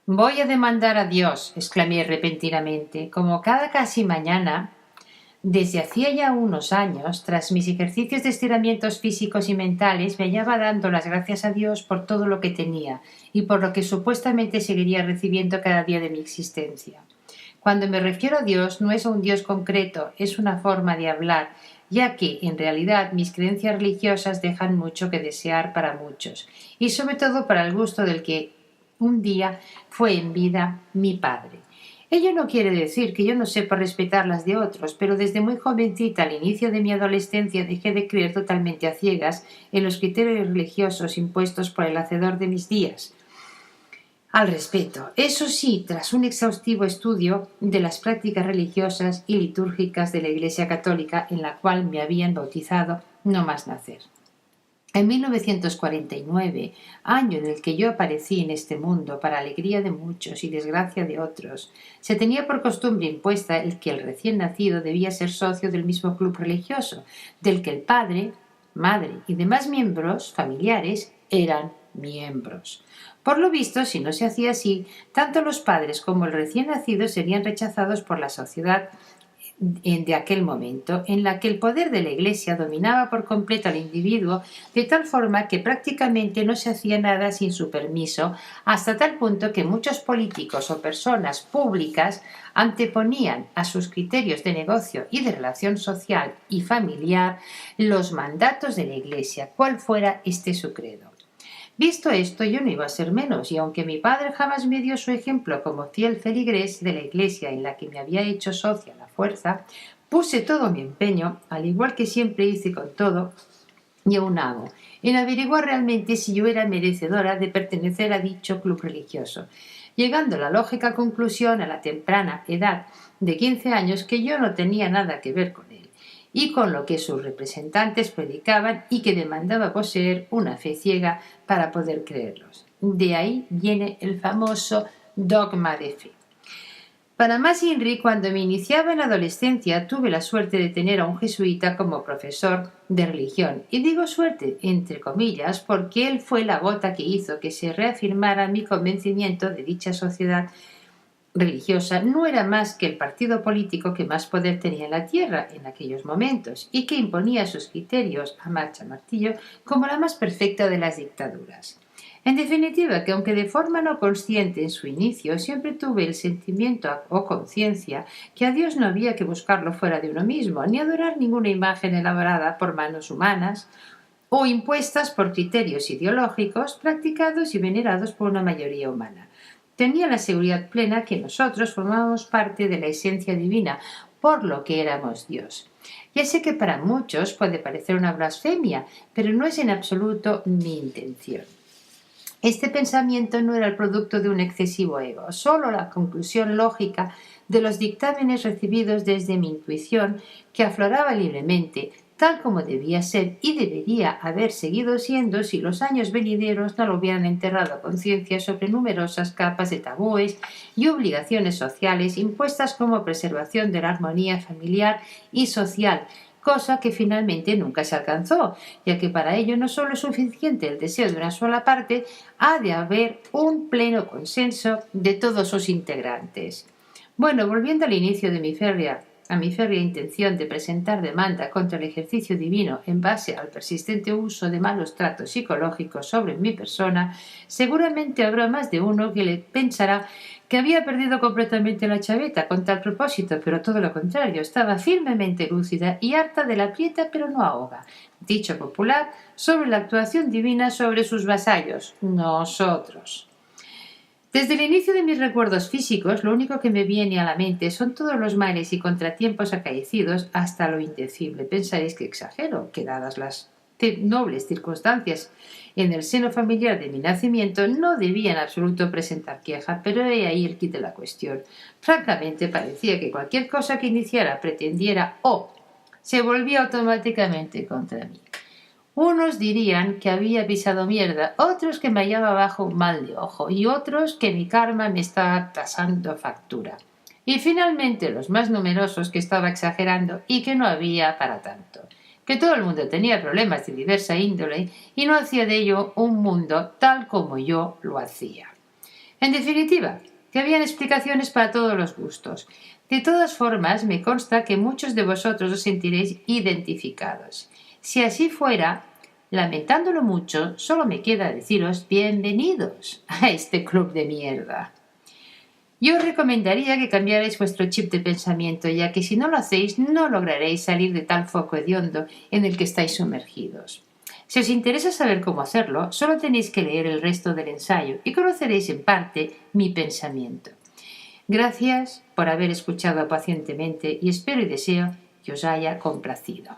Voy a demandar a Dios, exclamé repentinamente, como cada casi mañana. Desde hacía ya unos años, tras mis ejercicios de estiramientos físicos y mentales, me hallaba dando las gracias a Dios por todo lo que tenía y por lo que supuestamente seguiría recibiendo cada día de mi existencia. Cuando me refiero a Dios, no es a un Dios concreto, es una forma de hablar, ya que, en realidad, mis creencias religiosas dejan mucho que desear para muchos, y sobre todo para el gusto del que un día fue en vida mi padre. Ello no quiere decir que yo no sepa respetar las de otros, pero desde muy jovencita, al inicio de mi adolescencia, dejé de creer totalmente a ciegas en los criterios religiosos impuestos por el hacedor de mis días al respeto. Eso sí, tras un exhaustivo estudio de las prácticas religiosas y litúrgicas de la Iglesia Católica en la cual me habían bautizado no más nacer. En 1949, año en el que yo aparecí en este mundo para alegría de muchos y desgracia de otros, se tenía por costumbre impuesta el que el recién nacido debía ser socio del mismo club religioso, del que el padre, madre y demás miembros familiares eran miembros. Por lo visto, si no se hacía así, tanto los padres como el recién nacido serían rechazados por la sociedad de aquel momento, en la que el poder de la Iglesia dominaba por completo al individuo, de tal forma que prácticamente no se hacía nada sin su permiso, hasta tal punto que muchos políticos o personas públicas anteponían a sus criterios de negocio y de relación social y familiar los mandatos de la Iglesia, cual fuera este su credo. Visto esto, yo no iba a ser menos, y aunque mi padre jamás me dio su ejemplo como fiel feligrés de la iglesia en la que me había hecho socia a la fuerza, puse todo mi empeño, al igual que siempre hice con todo, y aún hago, en averiguar realmente si yo era merecedora de pertenecer a dicho club religioso, llegando a la lógica conclusión a la temprana edad de 15 años que yo no tenía nada que ver con él y con lo que sus representantes predicaban y que demandaba poseer una fe ciega para poder creerlos. De ahí viene el famoso dogma de fe. Para más INRI, cuando me iniciaba en la adolescencia, tuve la suerte de tener a un jesuita como profesor de religión. Y digo suerte, entre comillas, porque él fue la gota que hizo que se reafirmara mi convencimiento de dicha sociedad religiosa no era más que el partido político que más poder tenía en la tierra en aquellos momentos y que imponía sus criterios a marcha martillo como la más perfecta de las dictaduras. En definitiva, que aunque de forma no consciente en su inicio, siempre tuve el sentimiento o conciencia que a Dios no había que buscarlo fuera de uno mismo, ni adorar ninguna imagen elaborada por manos humanas o impuestas por criterios ideológicos practicados y venerados por una mayoría humana. Tenía la seguridad plena que nosotros formábamos parte de la esencia divina, por lo que éramos Dios. Ya sé que para muchos puede parecer una blasfemia, pero no es en absoluto mi intención. Este pensamiento no era el producto de un excesivo ego, solo la conclusión lógica de los dictámenes recibidos desde mi intuición, que afloraba libremente, tal como debía ser y debería haber seguido siendo si los años venideros no lo hubieran enterrado a conciencia sobre numerosas capas de tabúes y obligaciones sociales impuestas como preservación de la armonía familiar y social, cosa que finalmente nunca se alcanzó, ya que para ello no solo es suficiente el deseo de una sola parte, ha de haber un pleno consenso de todos sus integrantes. Bueno, volviendo al inicio de a mi férrea intención de presentar demanda contra el ejercicio divino en base al persistente uso de malos tratos psicológicos sobre mi persona, seguramente habrá más de uno que le pensará que había perdido completamente la chaveta con tal propósito, pero todo lo contrario, estaba firmemente lúcida y harta de la aprieta pero no ahoga, dicho popular, sobre la actuación divina sobre sus vasallos, nosotros. Desde el inicio de mis recuerdos físicos, lo único que me viene a la mente son todos los males y contratiempos acaecidos hasta lo indecible. Pensaréis que exagero, que dadas las nobles circunstancias en el seno familiar de mi nacimiento, no debía en absoluto presentar queja, pero he ahí el quid de la cuestión. Francamente, parecía que cualquier cosa que iniciara, pretendiera o se volvía automáticamente contra mí. Unos dirían que había pisado mierda, otros que me hallaba bajo un mal de ojo y otros que mi karma me estaba pasando factura. Y finalmente los más numerosos que estaba exagerando y que no había para tanto, que todo el mundo tenía problemas de diversa índole y no hacía de ello un mundo tal como yo lo hacía. En definitiva, que habían explicaciones para todos los gustos. De todas formas, me consta que muchos de vosotros os sentiréis identificados. Si así fuera, lamentándolo mucho, solo me queda deciros bienvenidos a este club de mierda. Yo os recomendaría que cambiarais vuestro chip de pensamiento, ya que si no lo hacéis no lograréis salir de tal foco hediondo en el que estáis sumergidos. Si os interesa saber cómo hacerlo, solo tenéis que leer el resto del ensayo y conoceréis en parte mi pensamiento. Gracias por haber escuchado pacientemente y espero y deseo que os haya complacido.